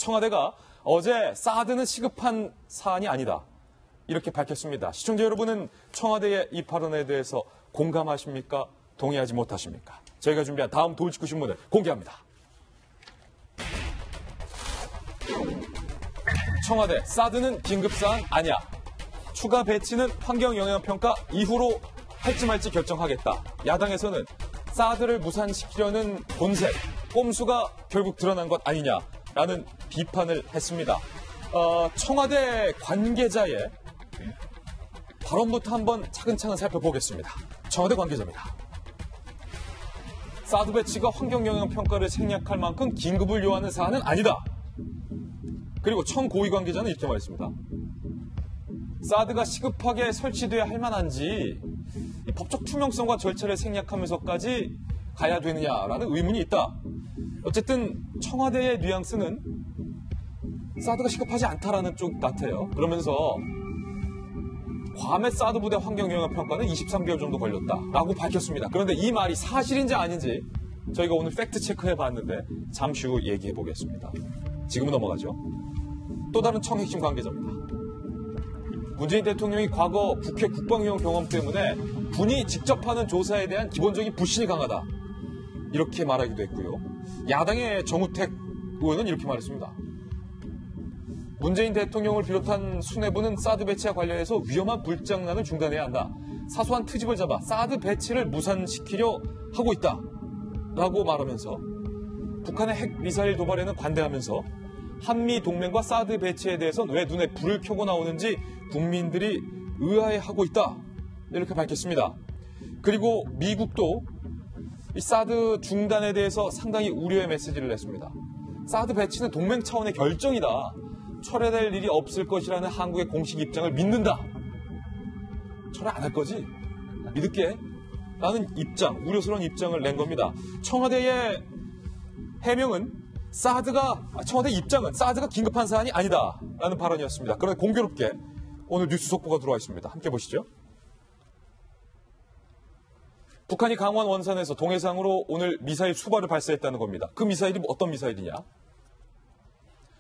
청와대가 어제 사드는 시급한 사안이 아니다. 이렇게 밝혔습니다. 시청자 여러분은 청와대의 이 발언에 대해서 공감하십니까? 동의하지 못하십니까? 저희가 준비한 다음 돌직구 신문을 공개합니다. 청와대, 사드는 긴급사안 아니야. 추가 배치는 환경영향평가 이후로 할지 말지 결정하겠다. 야당에서는 사드를 무산시키려는 본색, 꼼수가 결국 드러난 것 아니냐라는 비판을 했습니다. 청와대 관계자의 발언부터 한번 차근차근 살펴보겠습니다. 청와대 관계자입니다. 사드 배치가 환경영향평가를 생략할 만큼 긴급을 요하는 사안은 아니다. 그리고 청 고위 관계자는 이렇게 말했습니다. 사드가 시급하게 설치돼야 할 만한지 법적 투명성과 절차를 생략하면서까지 가야 되느냐라는 의문이 있다. 어쨌든 청와대의 뉘앙스는 사드가 시급하지 않다라는 쪽 같아요. 그러면서 괌의 사드 부대 환경영향평가는 23개월 정도 걸렸다라고 밝혔습니다. 그런데 이 말이 사실인지 아닌지 저희가 오늘 팩트 체크해봤는데 잠시 후 얘기해보겠습니다. 지금은 넘어가죠. 또 다른 청 핵심 관계자입니다. 문재인 대통령이 과거 국회 국방위원 경험 때문에 군이 직접 하는 조사에 대한 기본적인 불신이 강하다. 이렇게 말하기도 했고요. 야당의 정우택 의원은 이렇게 말했습니다. 문재인 대통령을 비롯한 수뇌부는 사드 배치와 관련해서 위험한 불장난을 중단해야 한다. 사소한 트집을 잡아 사드 배치를 무산시키려 하고 있다. 라고 말하면서 북한의 핵 미사일 도발에는 관대하면서 한미 동맹과 사드 배치에 대해서는 왜 눈에 불을 켜고 나오는지 국민들이 의아해하고 있다. 이렇게 밝혔습니다. 그리고 미국도 이 사드 중단에 대해서 상당히 우려의 메시지를 냈습니다. 사드 배치는 동맹 차원의 결정이다. 철회될 일이 없을 것이라는 한국의 공식 입장을 믿는다. 철회 안 할 거지? 믿을게. 라는 입장, 우려스러운 입장을 낸 겁니다. 청와대의 해명은 청와대 입장은 사드가 긴급한 사안이 아니다라는 발언이었습니다. 그런데 공교롭게 오늘 뉴스 속보가 들어와 있습니다. 함께 보시죠. 북한이 강원 원산에서 동해상으로 오늘 미사일 수발을 발사했다는 겁니다. 그 미사일이 어떤 미사일이냐?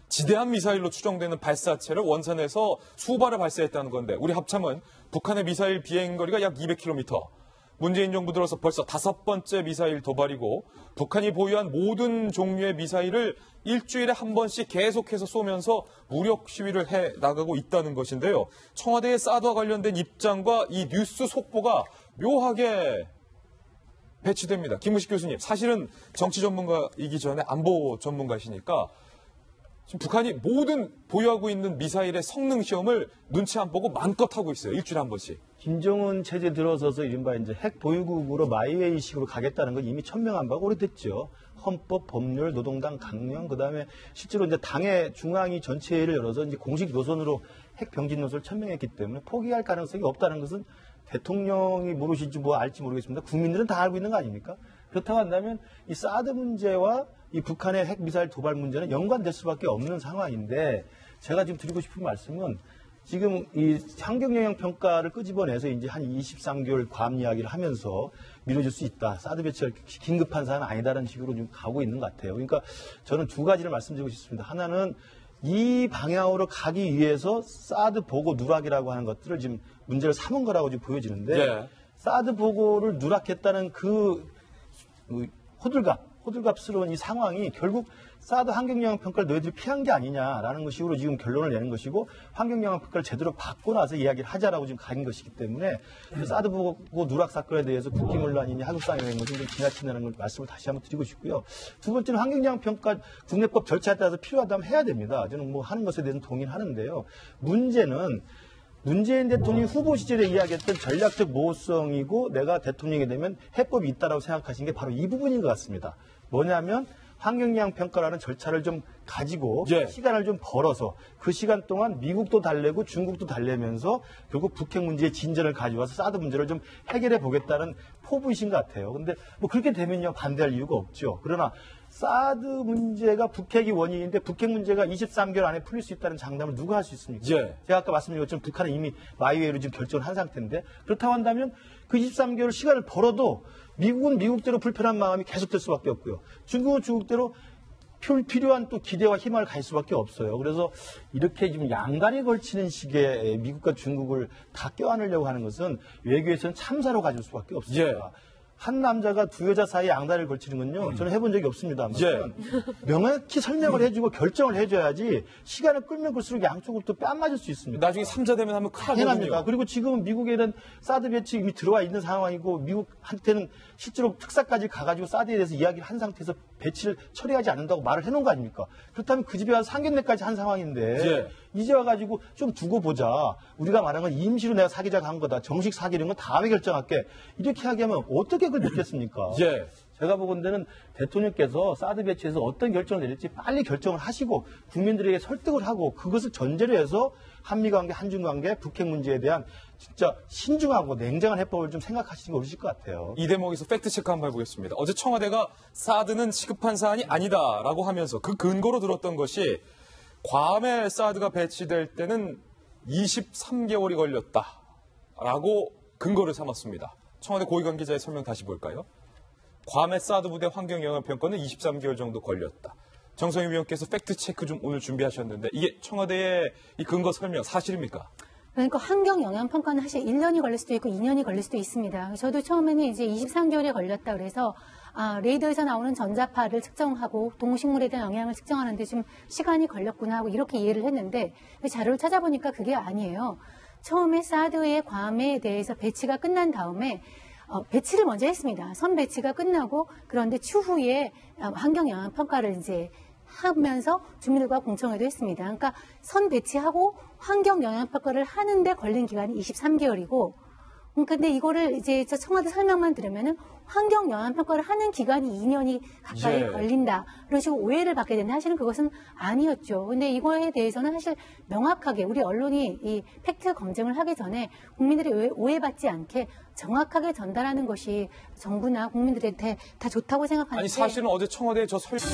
지대한 미사일로 추정되는 발사체를 원산에서 수발을 발사했다는 건데 우리 합참은 북한의 미사일 비행거리가 약 200km, 문재인 정부 들어서 벌써 5번째 미사일 도발이고 북한이 보유한 모든 종류의 미사일을 일주일에 한 번씩 계속해서 쏘면서 무력 시위를 해나가고 있다는 것인데요. 청와대의 사드와 관련된 입장과 이 뉴스 속보가 묘하게 배치됩니다. 김우식 교수님, 사실은 정치 전문가이기 전에 안보 전문가시니까 지금 북한이 모든 보유하고 있는 미사일의 성능 시험을 눈치 안 보고 마음껏 하고 있어요. 일주일에 한 번씩. 김정은 체제 들어서서 이른바 이제 핵 보유국으로 마이웨이식으로 가겠다는 건 이미 천명한 바가 오래됐죠. 헌법, 법률, 노동당 강령, 그다음에 실제로 이제 당의 중앙위 전체회의를 열어서 이제 공식 노선으로 핵 병진 노선을 천명했기 때문에 포기할 가능성이 없다는 것은 대통령이 모르실지 뭐 알지 모르겠습니다. 국민들은 다 알고 있는 거 아닙니까? 그렇다고 한다면 이 사드 문제와 이 북한의 핵 미사일 도발 문제는 연관될 수밖에 없는 상황인데 제가 지금 드리고 싶은 말씀은 지금 이 환경영향 평가를 끄집어내서 이제 한 23개월 괌 이야기를 하면서 미뤄질 수 있다. 사드 배치가 긴급한 사안은 아니다라는 식으로 좀 가고 있는 것 같아요. 그러니까 저는 두 가지를 말씀드리고 싶습니다. 하나는 이 방향으로 가기 위해서 사드 보고 누락이라고 하는 것들을 지금 문제를 삼은 거라고 지금 보여지는데 네. 사드 보고를 누락했다는 그 호들갑스러운 이 상황이 결국 사드 환경영향 평가를 너희들이 피한 게 아니냐라는 것으로 지금 결론을 내는 것이고 환경영향 평가를 제대로 받고 나서 이야기를 하자라고 지금 가는 것이기 때문에 사드 보고 누락 사건에 대해서 국기문란이니 하극상이나 이런 것은 좀 지나친다는 걸 말씀을 다시 한번 드리고 싶고요. 두 번째는 환경영향 평가 국내법 절차에 따라서 필요하다면 해야 됩니다. 저는 뭐 하는 것에 대해서는 동의를 하는데요. 문제는 문재인 대통령이 후보 시절에 이야기했던 전략적 모호성이고 내가 대통령이 되면 해법이 있다라고 생각하신 게 바로 이 부분인 것 같습니다. 뭐냐면 환경영향 평가라는 절차를 좀 가지고 시간을 좀 벌어서 그 시간 동안 미국도 달래고 중국도 달래면서 결국 북핵 문제의 진전을 가져와서 사드 문제를 좀 해결해 보겠다는 포부이신 것 같아요. 근데 뭐 그렇게 되면요 반대할 이유가 없죠. 그러나 사드 문제가 북핵이 원인인데 북핵 문제가 23개월 안에 풀릴 수 있다는 장담을 누가 할 수 있습니까? 제가 아까 말씀드린 것처럼 북한은 이미 마이웨이로 지금 결정을 한 상태인데 그렇다고 한다면 그 23개월 시간을 벌어도 미국은 미국대로 불편한 마음이 계속될 수밖에 없고요. 중국은 중국대로 필요한 또 기대와 희망을 가질 수밖에 없어요. 그래서 이렇게 지금 양간에 걸치는 식의 미국과 중국을 다 껴안으려고 하는 것은 외교에서는 참사로 가질 수밖에 없습니다. 예. 한 남자가 두 여자 사이에 양다리를 걸치는 건요. 저는 해본 적이 없습니다만 명확히 설명을 해주고 결정을 해줘야지 시간을 끌면 끌수록 양쪽으로 또 뺨 맞을 수 있습니다. 나중에 3자 되면 하면 큰일 당연합니다. 나거든요. 그리고 지금 미국에는 사드 배치 이미 들어와 있는 상황이고 미국한테는 실제로 특사까지 가가지고 사드에 대해서 이야기를 한 상태에서 배치를 처리하지 않는다고 말을 해놓은 거 아닙니까? 그렇다면 그 집에 와서 상견례까지 한 상황인데 예. 이제 와가지고 좀 두고 보자. 우리가 말한 건 임시로 내가 사귀자고 한 거다. 정식 사귀는 건 다음에 결정할게. 이렇게 하기하면 어떻게 그걸 믿겠습니까? 예. 제가 보건대는 대통령께서 사드 배치에서 어떤 결정을 내릴지 빨리 결정을 하시고 국민들에게 설득을 하고 그것을 전제로 해서 한미관계, 한중관계, 북핵 문제에 대한 진짜 신중하고 냉정한 해법을 좀 생각하시는 게 옳으실 것 같아요. 이 대목에서 팩트체크 한번 해보겠습니다. 어제 청와대가 사드는 시급한 사안이 아니다라고 하면서 그 근거로 들었던 것이 괌에 사드가 배치될 때는 23개월이 걸렸다라고 근거를 삼았습니다. 청와대 고위관계자의 설명 다시 볼까요? 괌의 사드 부대 환경영향평가는 23개월 정도 걸렸다. 정성희 위원께서 팩트체크 좀 오늘 준비하셨는데 이게 청와대의 이 근거 설명 사실입니까? 그러니까 환경 영향 평가는 사실 1년이 걸릴 수도 있고 2년이 걸릴 수도 있습니다. 저도 처음에는 이제 23개월에 걸렸다 그래서 레이더에서 나오는 전자파를 측정하고 동식물에 대한 영향을 측정하는데 좀 시간이 걸렸구나 하고 이렇게 이해를 했는데 자료를 찾아보니까 그게 아니에요. 처음에 사드의 괌에 대해서 배치가 끝난 다음에 배치를 먼저 했습니다. 선 배치가 끝나고 그런데 추후에 환경 영향 평가를 이제 하면서 주민들과 공청회도 했습니다. 그러니까 선 배치하고 환경 영향 평가를 하는데 걸린 기간이 23개월이고, 근데 이거를 이제 저 청와대 설명만 들으면은 환경 영향 평가를 하는 기간이 2년이 가까이 걸린다. 그런 식으로 오해를 받게 되는데 사실은 그것은 아니었죠. 근데 이거에 대해서는 사실 명확하게 우리 언론이 이 팩트 검증을 하기 전에 국민들이 오해받지 않게 정확하게 전달하는 것이 정부나 국민들한테 다 좋다고 생각하는데. 아니 사실은 어제 청와대 저 설명